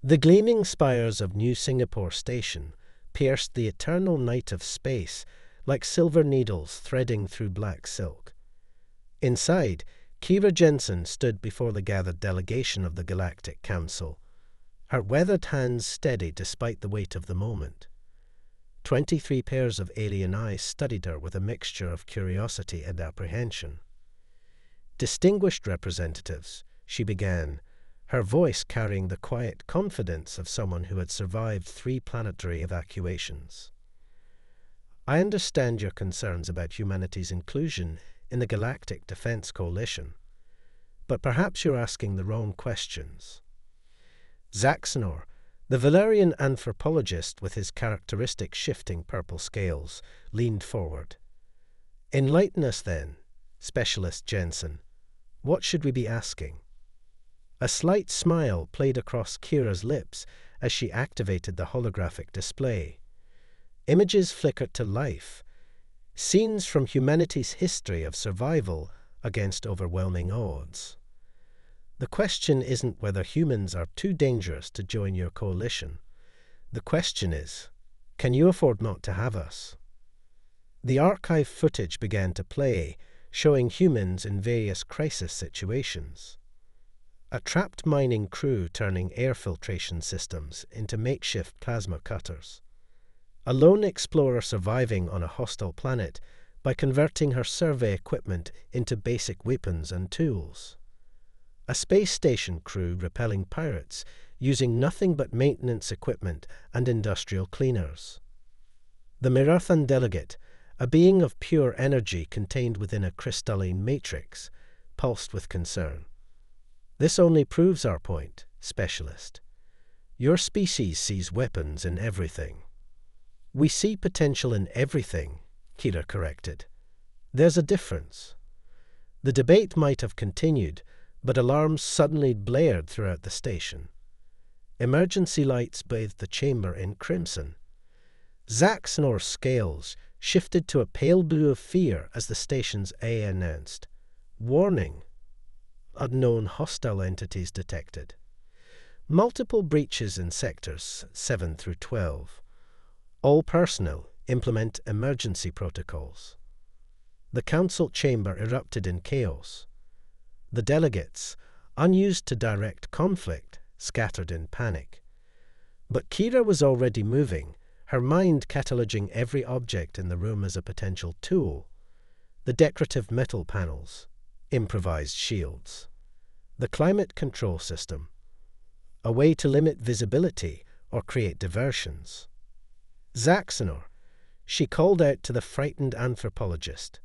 The gleaming spires of New Singapore Station pierced the eternal night of space like silver needles threading through black silk. Inside, Kira Jensen stood before the gathered delegation of the Galactic Council, her weathered hands steady despite the weight of the moment. 23 pairs of alien eyes studied her with a mixture of curiosity and apprehension. "Distinguished representatives," she began, her voice carrying the quiet confidence of someone who had survived 3 planetary evacuations. "I understand your concerns about humanity's inclusion in the Galactic Defense Coalition, but perhaps you're asking the wrong questions." Zaxnor, the Valerian anthropologist with his characteristic shifting purple scales, leaned forward. "Enlighten us then, Specialist Jensen. What should we be asking?" A slight smile played across Kira's lips as she activated the holographic display. Images flickered to life, scenes from humanity's history of survival against overwhelming odds. "The question isn't whether humans are too dangerous to join your coalition. The question is, can you afford not to have us?" The archive footage began to play, showing humans in various crisis situations. A trapped mining crew turning air filtration systems into makeshift plasma cutters. A lone explorer surviving on a hostile planet by converting her survey equipment into basic weapons and tools. A space station crew repelling pirates using nothing but maintenance equipment and industrial cleaners. The Mirathan delegate, a being of pure energy contained within a crystalline matrix, pulsed with concern. "This only proves our point, Specialist. Your species sees weapons in everything." "We see potential in everything," Kira corrected. "There's a difference." The debate might have continued, but alarms suddenly blared throughout the station. Emergency lights bathed the chamber in crimson. Zaxnor's scales shifted to a pale blue of fear as the station's A announced, "Warning. Unknown hostile entities detected. Multiple breaches in sectors 7 through 12. All personnel implement emergency protocols." The council chamber erupted in chaos. The delegates, unused to direct conflict, scattered in panic. But Kira was already moving, her mind cataloging every object in the room as a potential tool. The decorative metal panels, improvised shields. The climate control system, a way to limit visibility or create diversions. "Zaxnor," she called out to the frightened anthropologist.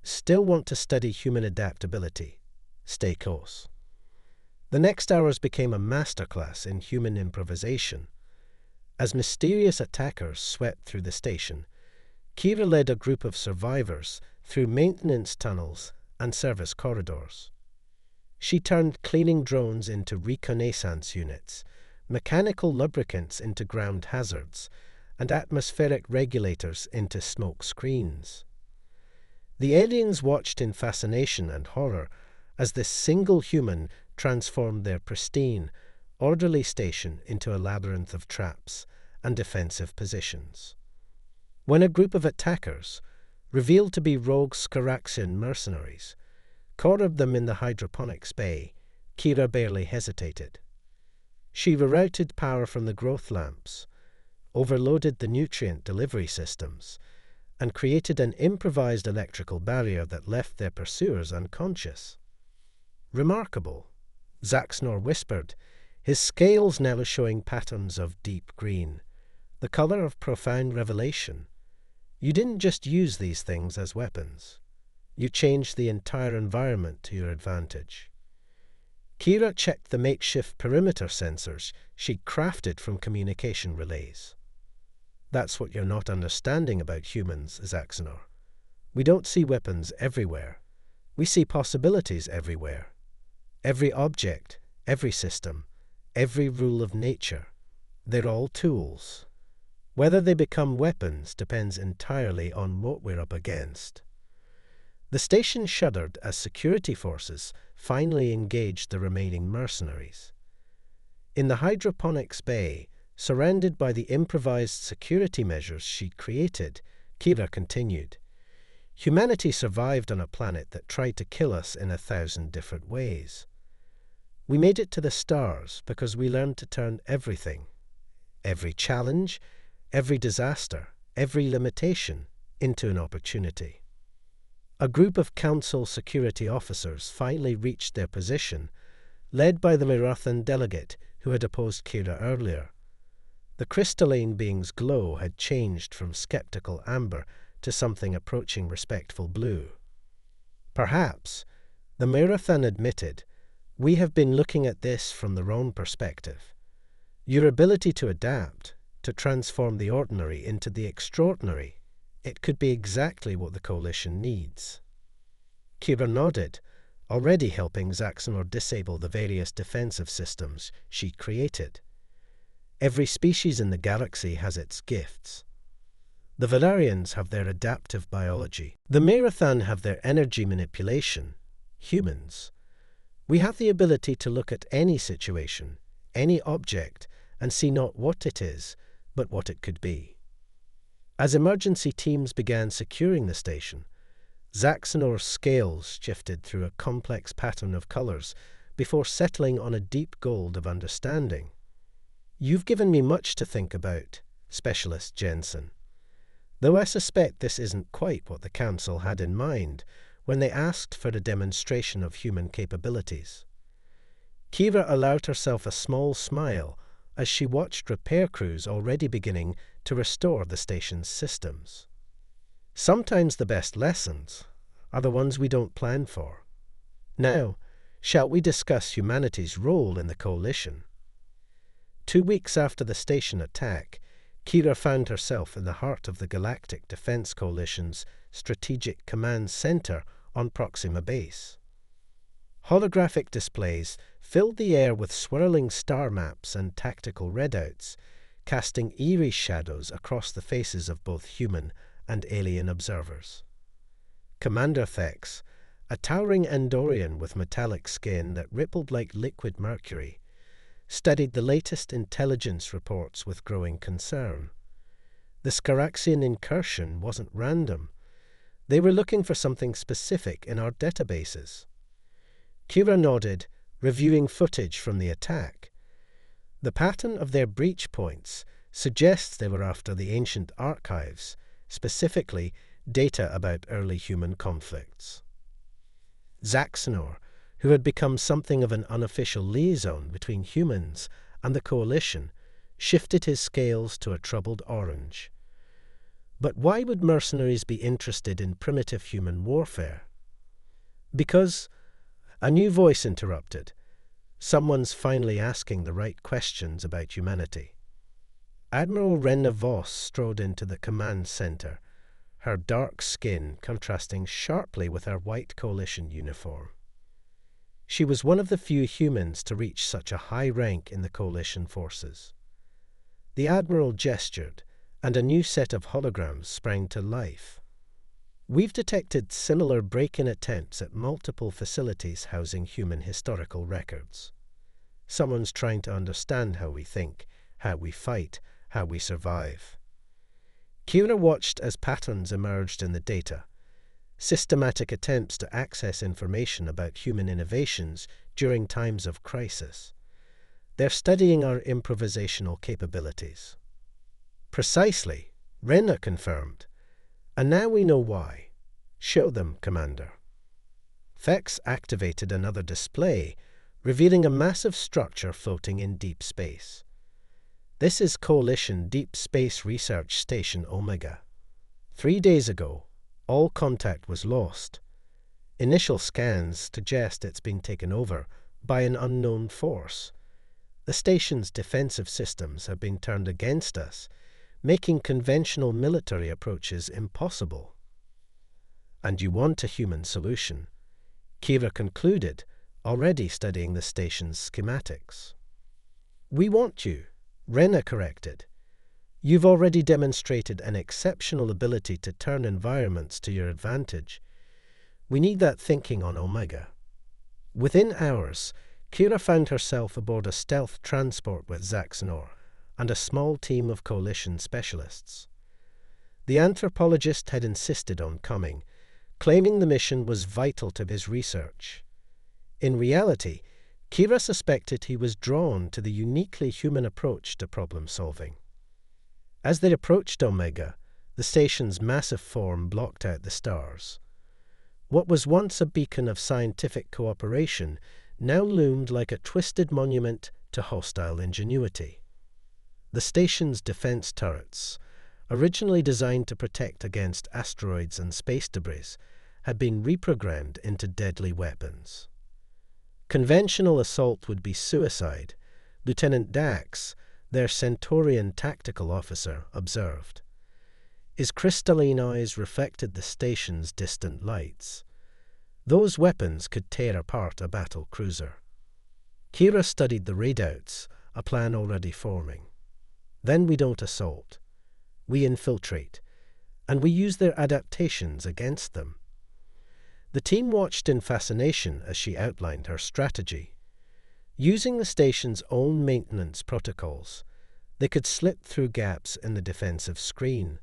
"Still want to study human adaptability. Stay close." The next hours became a masterclass in human improvisation. As mysterious attackers swept through the station, Kira led a group of survivors through maintenance tunnels and service corridors. She turned cleaning drones into reconnaissance units, mechanical lubricants into ground hazards, and atmospheric regulators into smoke screens. The aliens watched in fascination and horror as this single human transformed their pristine, orderly station into a labyrinth of traps and defensive positions. When a group of attackers, revealed to be rogue Skaraxian mercenaries, cornered them in the hydroponics bay, Kira barely hesitated. She rerouted power from the growth lamps, overloaded the nutrient delivery systems, and created an improvised electrical barrier that left their pursuers unconscious. "Remarkable," Zaxnor whispered, his scales now showing patterns of deep green, the color of profound revelation. "You didn't just use these things as weapons. You changed the entire environment to your advantage." Kira checked the makeshift perimeter sensors she'd crafted from communication relays. "That's what you're not understanding about humans, Zaxnor. We don't see weapons everywhere. We see possibilities everywhere. Every object, every system, every rule of nature. They're all tools. Whether they become weapons depends entirely on what we're up against." The station shuddered as security forces finally engaged the remaining mercenaries. In the hydroponics bay, surrounded by the improvised security measures she'd created, Kira continued, "Humanity survived on a planet that tried to kill us in 1,000 different ways. We made it to the stars because we learned to turn everything, every challenge, every disaster, every limitation, into an opportunity." A group of Council security officers finally reached their position, led by the Mirathan delegate who had opposed Kira earlier. The crystalline being's glow had changed from skeptical amber to something approaching respectful blue. "Perhaps," the Mirathan admitted, "we have been looking at this from the wrong perspective. Your ability to adapt, to transform the ordinary into the extraordinary, it could be exactly what the Coalition needs." Kira nodded, already helping Zaxxonor disable the various defensive systems she created. Every species in the galaxy has its gifts. The Valarians have their adaptive biology. The Mirathan have their energy manipulation. Humans. We have the ability to look at any situation, any object, and see not what it is, but what it could be. As emergency teams began securing the station, Zaxxonor's scales shifted through a complex pattern of colors before settling on a deep gold of understanding. "You've given me much to think about, Specialist Jensen. Though I suspect this isn't quite what the Council had in mind when they asked for a demonstration of human capabilities." Kira allowed herself a small smile as she watched repair crews already beginning to restore the station's systems. Sometimes the best lessons are the ones we don't plan for. Now, shall we discuss humanity's role in the Coalition? 2 weeks after the station attack, Kira found herself in the heart of the Galactic Defense Coalition's Strategic Command Center on Proxima Base. Holographic displays filled the air with swirling star maps and tactical readouts, casting eerie shadows across the faces of both human and alien observers. Commander Thex, a towering Andorian with metallic skin that rippled like liquid mercury, studied the latest intelligence reports with growing concern. The Scaraxian incursion wasn't random. They were looking for something specific in our databases. Kira nodded, reviewing footage from the attack. The pattern of their breach points suggests they were after the ancient archives, specifically data about early human conflicts. Zaxxonor, who had become something of an unofficial liaison between humans and the Coalition, shifted his scales to a troubled orange. But why would mercenaries be interested in primitive human warfare? Because, a new voice interrupted. Someone's finally asking the right questions about humanity. Admiral Renna Voss strode into the command center, her dark skin contrasting sharply with her white Coalition uniform. She was one of the few humans to reach such a high rank in the Coalition forces. The Admiral gestured, and a new set of holograms sprang to life. "We've detected similar break-in attempts at multiple facilities housing human historical records. Someone's trying to understand how we think, how we fight, how we survive." Kira watched as patterns emerged in the data, systematic attempts to access information about human innovations during times of crisis. They're studying our improvisational capabilities. "Precisely," Renna confirmed. "And now we know why. Show them, Commander." Thex activated another display, revealing a massive structure floating in deep space. This is Coalition Deep Space Research Station Omega. 3 days ago, all contact was lost. Initial scans suggest it's been taken over by an unknown force. The station's defensive systems have been turned against us, making conventional military approaches impossible. "And you want a human solution," Kira concluded, already studying the station's schematics. "We want you," Renna corrected. "You've already demonstrated an exceptional ability to turn environments to your advantage. We need that thinking on Omega." Within hours, Kira found herself aboard a stealth transport with Zaxnor and a small team of coalition specialists. The anthropologist had insisted on coming, claiming the mission was vital to his research. In reality, Kira suspected he was drawn to the uniquely human approach to problem-solving. As they approached Omega, the station's massive form blocked out the stars. What was once a beacon of scientific cooperation now loomed like a twisted monument to hostile ingenuity. The station's defense turrets, originally designed to protect against asteroids and space debris, had been reprogrammed into deadly weapons. Conventional assault would be suicide, Lieutenant Dax, their Centaurian tactical officer, observed. His crystalline eyes reflected the station's distant lights. Those weapons could tear apart a battle cruiser. Kira studied the readouts, a plan already forming. Then we don't assault. We infiltrate, and we use their adaptations against them. The team watched in fascination as she outlined her strategy. Using the station's own maintenance protocols, they could slip through gaps in the defensive screen.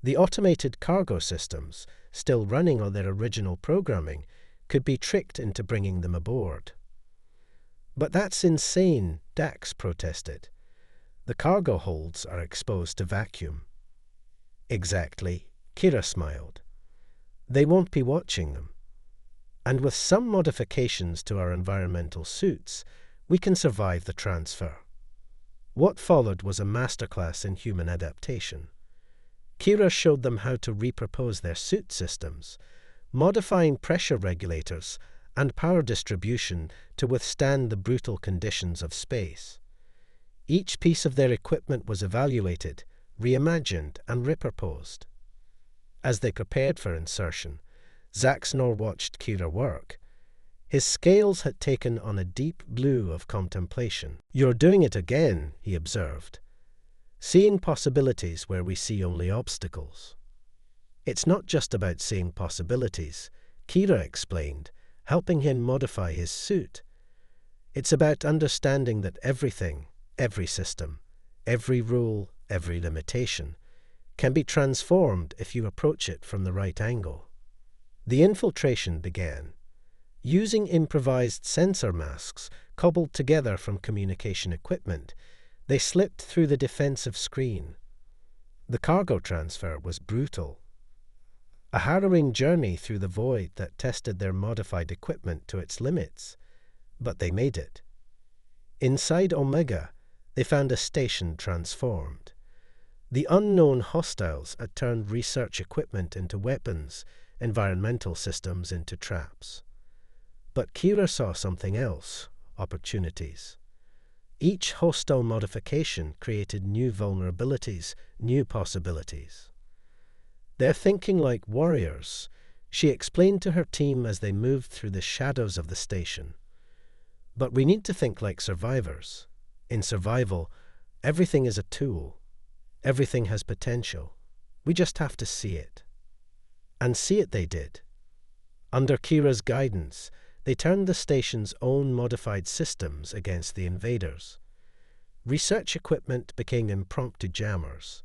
The automated cargo systems, still running on their original programming, could be tricked into bringing them aboard. "But that's insane," Dax protested. "The cargo holds are exposed to vacuum." "Exactly," Kira smiled. "They won't be watching them. And with some modifications to our environmental suits, we can survive the transfer." What followed was a masterclass in human adaptation. Kira showed them how to repropose their suit systems, modifying pressure regulators and power distribution to withstand the brutal conditions of space. Each piece of their equipment was evaluated, reimagined, and reproposed. As they prepared for insertion, Zaxnor watched Kira work. His scales had taken on a deep blue of contemplation. "You're doing it again," he observed. "Seeing possibilities where we see only obstacles." "It's not just about seeing possibilities," Kira explained, helping him modify his suit. "It's about understanding that everything, every system, every rule, every limitation, can be transformed if you approach it from the right angle." The infiltration began. Using improvised sensor masks cobbled together from communication equipment, they slipped through the defensive screen. The cargo transfer was brutal. A harrowing journey through the void that tested their modified equipment to its limits. But they made it. Inside Omega, they found a station transformed. The unknown hostiles had turned research equipment into weapons, environmental systems into traps. But Kira saw something else: opportunities. Each hostile modification created new vulnerabilities, new possibilities. "They're thinking like warriors," she explained to her team as they moved through the shadows of the station. "But we need to think like survivors. In survival, everything is a tool. Everything has potential. We just have to see it." And see it they did. Under Kira's guidance, they turned the station's own modified systems against the invaders. Research equipment became impromptu jammers.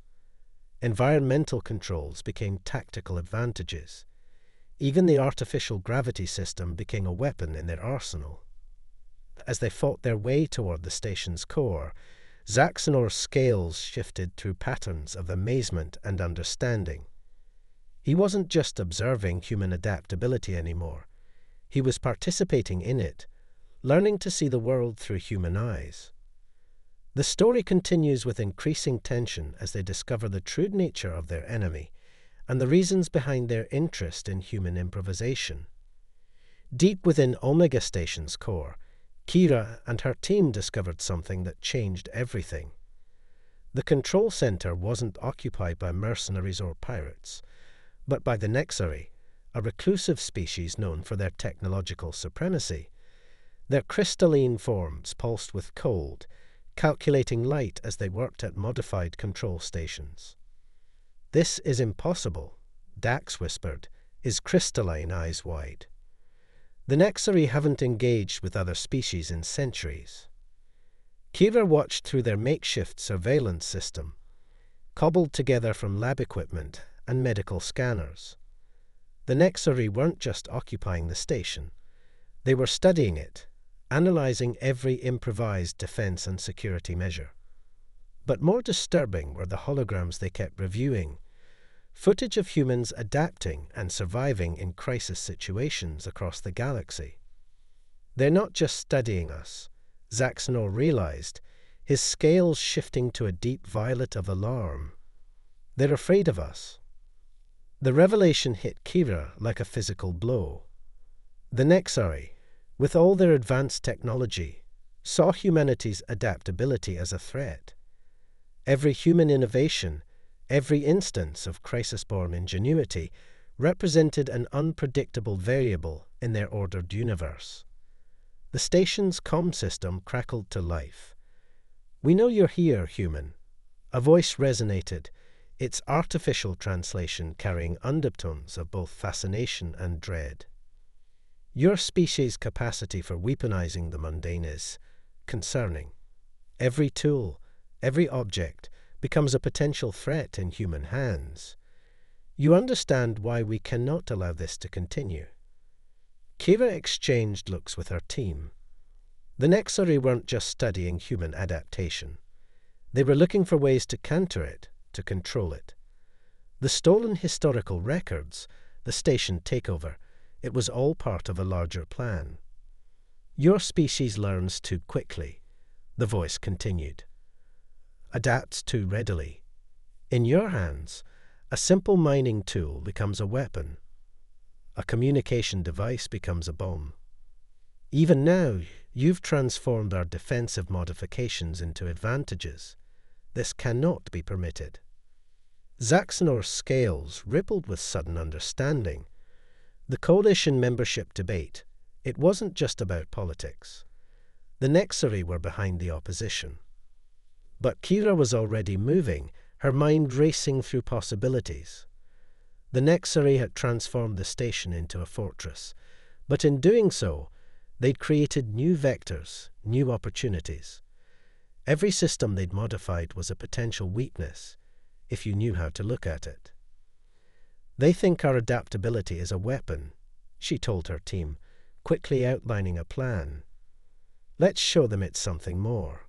Environmental controls became tactical advantages. Even the artificial gravity system became a weapon in their arsenal. As they fought their way toward the station's core, Zaxnor's scales shifted through patterns of amazement and understanding. He wasn't just observing human adaptability anymore. He was participating in it, learning to see the world through human eyes. The story continues with increasing tension as they discover the true nature of their enemy and the reasons behind their interest in human improvisation. Deep within Omega Station's core, Kira and her team discovered something that changed everything. The control center wasn't occupied by mercenaries or pirates, but by the Nexari, a reclusive species known for their technological supremacy. Their crystalline forms pulsed with cold, calculating light as they worked at modified control stations. "This is impossible," Dax whispered, his crystalline eyes wide. The Nexari haven't engaged with other species in centuries. Kira watched through their makeshift surveillance system, cobbled together from lab equipment and medical scanners. The Nexari weren't just occupying the station. They were studying it, analyzing every improvised defense and security measure. But more disturbing were the holograms they kept reviewing, footage of humans adapting and surviving in crisis situations across the galaxy. They're not just studying us, Zaxnor realized, his scales shifting to a deep violet of alarm. They're afraid of us. The revelation hit Kira like a physical blow. The Nexari, with all their advanced technology, saw humanity's adaptability as a threat. Every human innovation, every instance of crisis-born ingenuity, represented an unpredictable variable in their ordered universe. The station's comm system crackled to life. "We know you're here, human." A voice resonated, its artificial translation carrying undertones of both fascination and dread. "Your species' capacity for weaponizing the mundane is concerning. Every tool, every object, becomes a potential threat in human hands. You understand why we cannot allow this to continue." Kira exchanged looks with her team. The Nexari weren't just studying human adaptation. They were looking for ways to counter it, to control it. The stolen historical records, the station takeover, it was all part of a larger plan. "Your species learns too quickly," the voice continued. "Adapts too readily. In your hands, a simple mining tool becomes a weapon. A communication device becomes a bomb. Even now, you've transformed our defensive modifications into advantages. This cannot be permitted." Zaxnor's scales rippled with sudden understanding. The coalition membership debate, it wasn't just about politics. The Nexari were behind the opposition. But Kira was already moving, her mind racing through possibilities. The Nexari had transformed the station into a fortress, but in doing so, they'd created new vectors, new opportunities. Every system they'd modified was a potential weakness, if you knew how to look at it. "They think our adaptability is a weapon," she told her team, quickly outlining a plan. "Let's show them it's something more."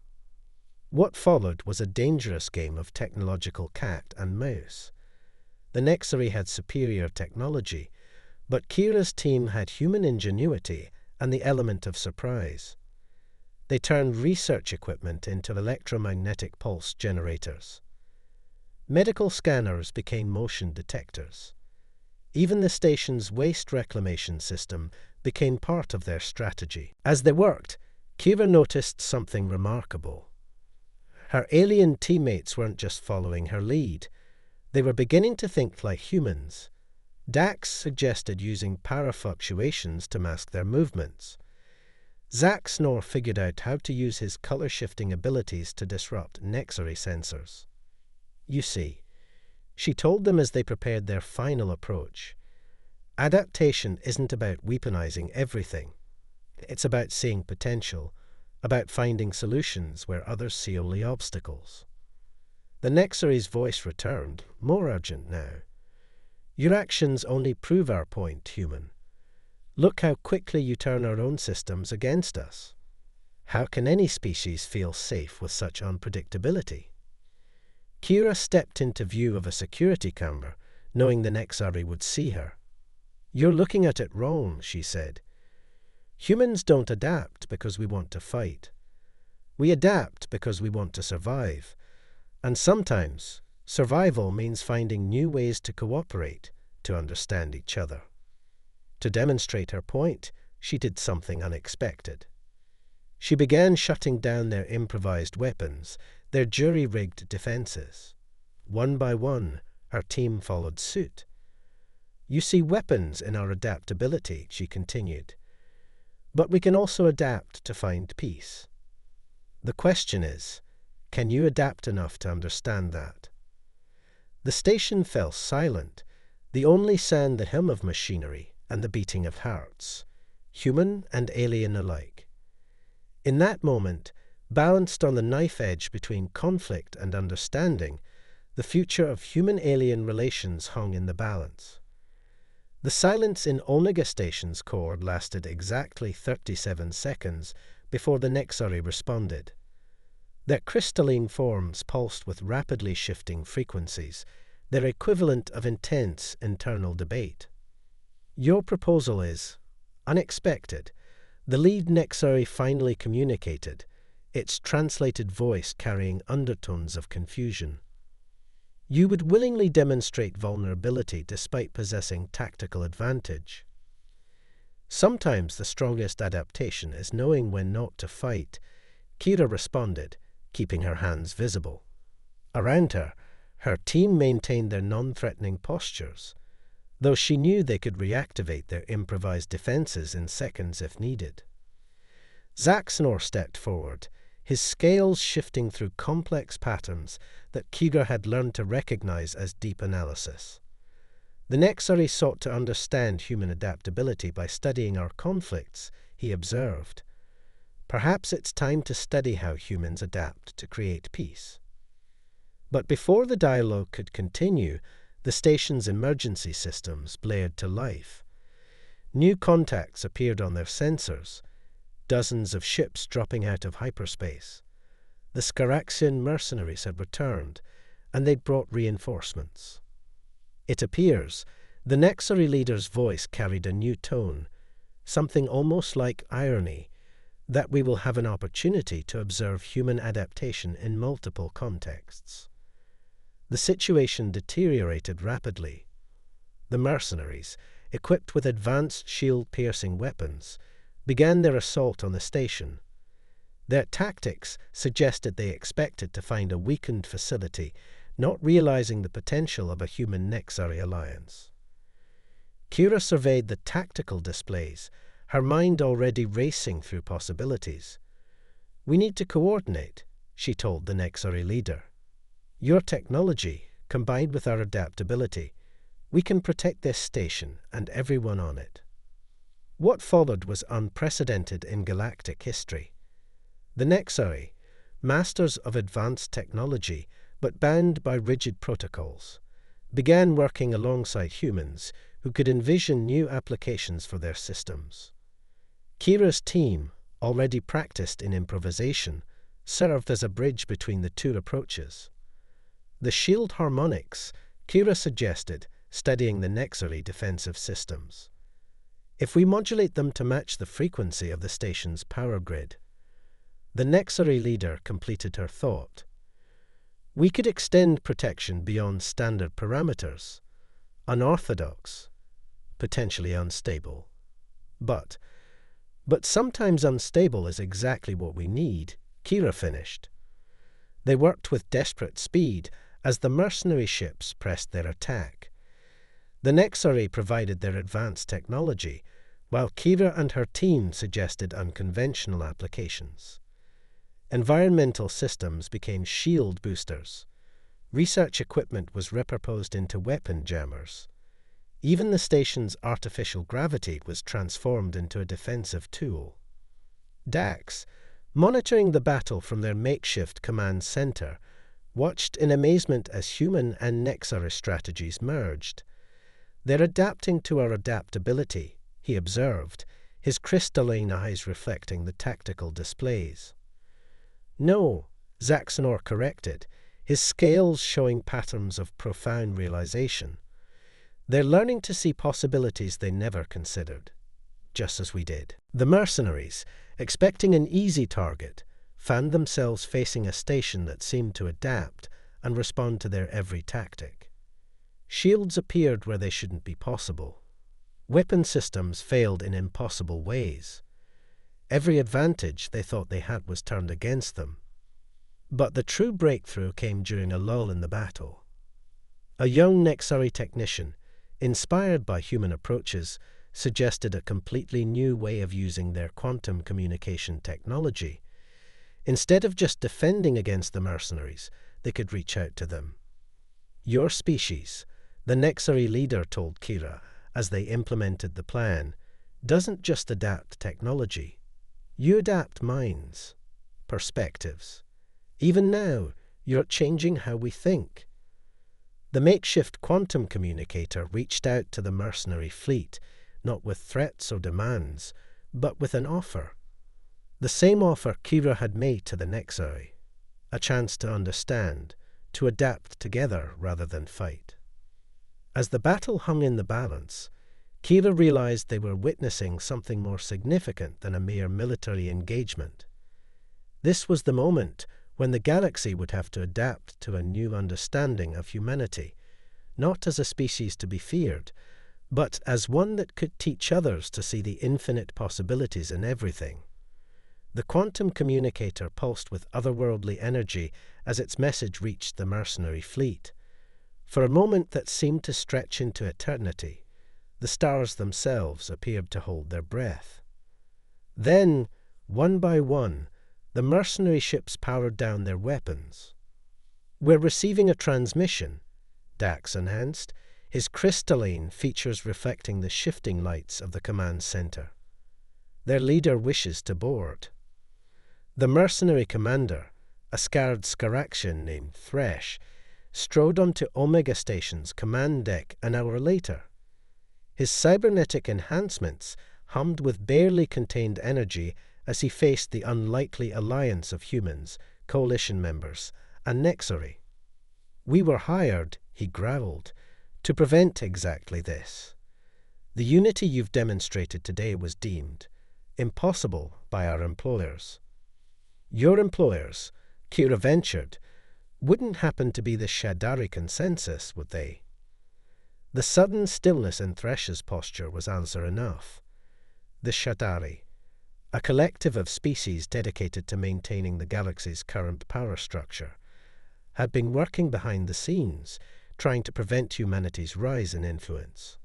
What followed was a dangerous game of technological cat and mouse. The Nexari had superior technology, but Kira's team had human ingenuity and the element of surprise. They turned research equipment into electromagnetic pulse generators. Medical scanners became motion detectors. Even the station's waste reclamation system became part of their strategy. As they worked, Kira noticed something remarkable. Her alien teammates weren't just following her lead. They were beginning to think like humans. Dax suggested using parafluctuations to mask their movements. Zaxnor figured out how to use his color-shifting abilities to disrupt Nexari sensors. "You see," she told them as they prepared their final approach, "adaptation isn't about weaponizing everything. It's about seeing potential, about finding solutions where others see only obstacles." The Nexari's voice returned, more urgent now. "Your actions only prove our point, human. Look how quickly you turn our own systems against us. How can any species feel safe with such unpredictability?" Kira stepped into view of a security camera, knowing the Nexari would see her. "You're looking at it wrong," she said. "Humans don't adapt because we want to fight. We adapt because we want to survive. And sometimes, survival means finding new ways to cooperate, to understand each other." To demonstrate her point, she did something unexpected. She began shutting down their improvised weapons, their jury-rigged defenses. One by one, her team followed suit. "You see weapons in our adaptability," she continued. "But we can also adapt to find peace. The question is, can you adapt enough to understand that?" The station fell silent, the only sound the hum of machinery and the beating of hearts. human and alien alike. In that moment, balanced on the knife edge between conflict and understanding, the future of human-alien relations hung in the balance. The silence in Omega Station's core lasted exactly 37 seconds before the Nexari responded. Their crystalline forms pulsed with rapidly shifting frequencies, their equivalent of intense internal debate. "Your proposal is unexpected," the lead Nexari finally communicated, its translated voice carrying undertones of confusion. "You would willingly demonstrate vulnerability despite possessing tactical advantage." "Sometimes the strongest adaptation is knowing when not to fight," Kira responded, keeping her hands visible. Around her, her team maintained their non-threatening postures, though she knew they could reactivate their improvised defenses in seconds if needed. Zaxnor stepped forward, his scales shifting through complex patterns that Kira had learned to recognize as deep analysis. "The Nexari sought to understand human adaptability by studying our conflicts," he observed. "Perhaps it's time to study how humans adapt to create peace." But before the dialogue could continue, the station's emergency systems blared to life. New contacts appeared on their sensors, dozens of ships dropping out of hyperspace. The Scaraxian mercenaries had returned, and they'd brought reinforcements. It appears the Nexari leader's voice carried a new tone, something almost like irony, that we will have an opportunity to observe human adaptation in multiple contexts. The situation deteriorated rapidly. The mercenaries, equipped with advanced shield-piercing weapons, began their assault on the station. Their tactics suggested they expected to find a weakened facility, not realizing the potential of a human Nexari alliance. Kira surveyed the tactical displays, her mind already racing through possibilities. "We need to coordinate," she told the Nexari leader. "Your technology, combined with our adaptability, we can protect this station and everyone on it." What followed was unprecedented in galactic history. The Nexari, masters of advanced technology but bound by rigid protocols, began working alongside humans who could envision new applications for their systems. Kira's team, already practiced in improvisation, served as a bridge between the two approaches. The shield harmonics, Kira suggested, studying the Nexari defensive systems. "If we modulate them to match the frequency of the station's power grid." The Nexari leader completed her thought. "We could extend protection beyond standard parameters. Unorthodox, potentially unstable. But sometimes unstable is exactly what we need," Kira finished. They worked with desperate speed as the mercenary ships pressed their attack. The Nexari provided their advanced technology, while Kira and her team suggested unconventional applications. Environmental systems became shield boosters. Research equipment was repurposed into weapon jammers. Even the station's artificial gravity was transformed into a defensive tool. Dax, monitoring the battle from their makeshift command center, watched in amazement as human and Nexari strategies merged. "They're adapting to our adaptability," he observed, his crystalline eyes reflecting the tactical displays. "No," Zaxnor corrected, his scales showing patterns of profound realization. "They're learning to see possibilities they never considered, just as we did." The mercenaries, expecting an easy target, found themselves facing a station that seemed to adapt and respond to their every tactic. Shields appeared where they shouldn't be possible. Weapon systems failed in impossible ways. Every advantage they thought they had was turned against them. But the true breakthrough came during a lull in the battle. A young Nexari technician, inspired by human approaches, suggested a completely new way of using their quantum communication technology. Instead of just defending against the mercenaries, they could reach out to them. "Your species," the Nexari leader told Kira as they implemented the plan, doesn't just adapt technology. You adapt minds, perspectives. Even now, you're changing how we think. The makeshift quantum communicator reached out to the mercenary fleet, not with threats or demands, but with an offer. The same offer Kira had made to the Nexari, a chance to understand, to adapt together rather than fight. As the battle hung in the balance, Kira realized they were witnessing something more significant than a mere military engagement. This was the moment when the galaxy would have to adapt to a new understanding of humanity, not as a species to be feared, but as one that could teach others to see the infinite possibilities in everything. The quantum communicator pulsed with otherworldly energy as its message reached the mercenary fleet. For a moment that seemed to stretch into eternity, the stars themselves appeared to hold their breath. Then, one by one, the mercenary ships powered down their weapons. "We're receiving a transmission," Dax announced, his crystalline features reflecting the shifting lights of the command center. "Their leader wishes to board." The mercenary commander, a scarred Scaraxian named Thresh, strode onto Omega Station's command deck an hour later. His cybernetic enhancements hummed with barely contained energy as he faced the unlikely alliance of humans, coalition members, and Nexari. "We were hired," he growled, "to prevent exactly this. The unity you've demonstrated today was deemed impossible by our employers. Your employers," Kira ventured, "wouldn't happen to be the Shadari consensus, would they?" The sudden stillness in Thresh's posture was answer enough. The Shadari, a collective of species dedicated to maintaining the galaxy's current power structure, had been working behind the scenes, trying to prevent humanity's rise in influence.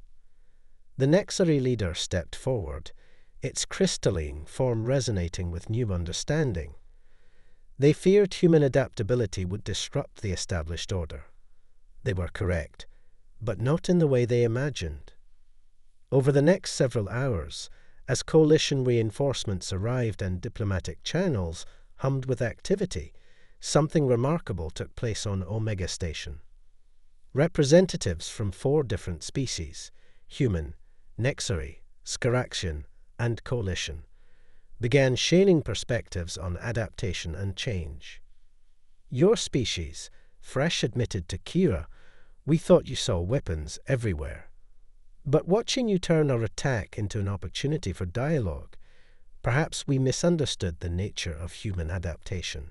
The Nexari leader stepped forward, its crystalline form resonating with new understanding. They feared human adaptability would disrupt the established order. They were correct, but not in the way they imagined. Over the next several hours, as coalition reinforcements arrived and diplomatic channels hummed with activity, something remarkable took place on Omega Station. Representatives from 4 different species, human, Nexari, Scaraxian, and coalition, began sharing perspectives on adaptation and change. "Your species," Thresh admitted to Kira, "we thought you saw weapons everywhere. But watching you turn our attack into an opportunity for dialogue, perhaps we misunderstood the nature of human adaptation."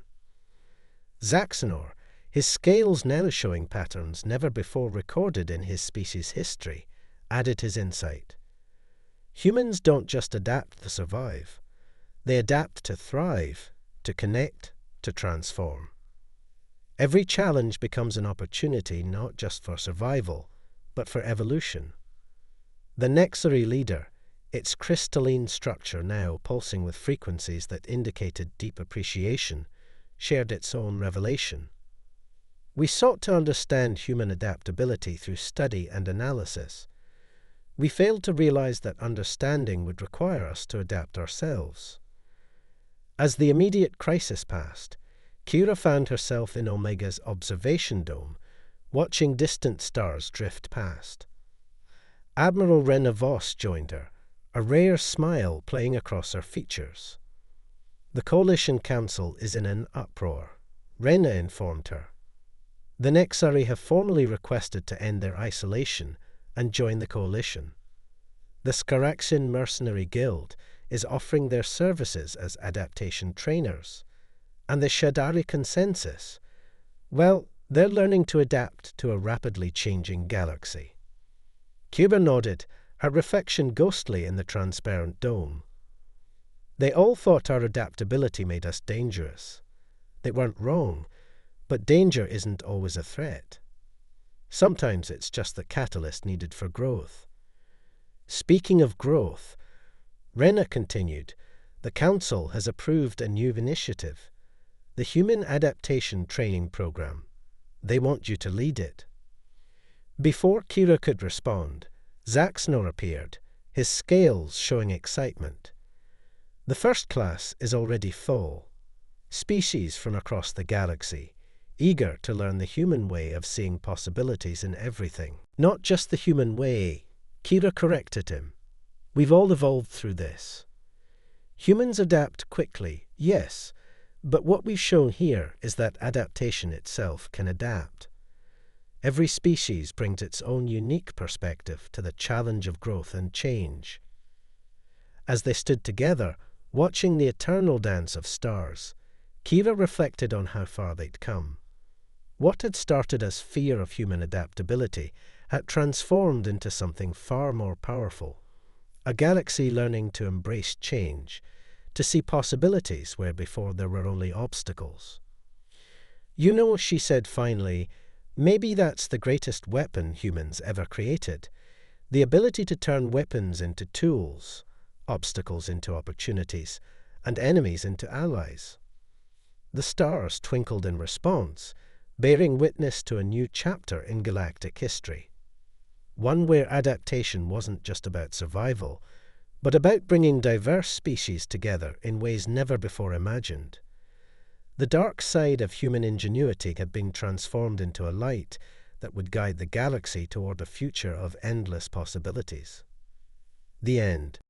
Zaxanor, his scales now showing patterns never before recorded in his species' history, added his insight. "Humans don't just adapt to survive. They adapt to thrive, to connect, to transform. Every challenge becomes an opportunity not just for survival, but for evolution." The Nexari leader, its crystalline structure now pulsing with frequencies that indicated deep appreciation, shared its own revelation. "We sought to understand human adaptability through study and analysis. We failed to realize that understanding would require us to adapt ourselves." As the immediate crisis passed, Kira found herself in Omega's observation dome, watching distant stars drift past. Admiral Rena Voss joined her, a rare smile playing across her features. "The Coalition Council is in an uproar," Rena informed her. "The Nexari have formally requested to end their isolation and join the Coalition. The Scaraxian Mercenary Guild is offering their services as adaptation trainers. And the Shadari consensus, well, they're learning to adapt to a rapidly changing galaxy." Kira nodded, her reflection ghostly in the transparent dome. "They all thought our adaptability made us dangerous. They weren't wrong, but danger isn't always a threat. Sometimes it's just the catalyst needed for growth." Speaking of growth, Rena continued, "The Council has approved a new initiative, the Human Adaptation Training Program. They want you to lead it." Before Kira could respond, Zaxanor appeared, his scales showing excitement. The first class is already full. Species from across the galaxy, eager to learn the human way of seeing possibilities in everything. Not just the human way, Kira corrected him. We've all evolved through this. Humans adapt quickly, yes, but what we've shown here is that adaptation itself can adapt. Every species brings its own unique perspective to the challenge of growth and change. As they stood together, watching the eternal dance of stars, Kira reflected on how far they'd come. What had started as fear of human adaptability had transformed into something far more powerful. A galaxy learning to embrace change, to see possibilities where before there were only obstacles. You know, she said finally, maybe that's the greatest weapon humans ever created. The ability to turn weapons into tools, obstacles into opportunities, and enemies into allies. The stars twinkled in response, bearing witness to a new chapter in galactic history. One where adaptation wasn't just about survival, but about bringing diverse species together in ways never before imagined. The dark side of human ingenuity had been transformed into a light that would guide the galaxy toward a future of endless possibilities. The end.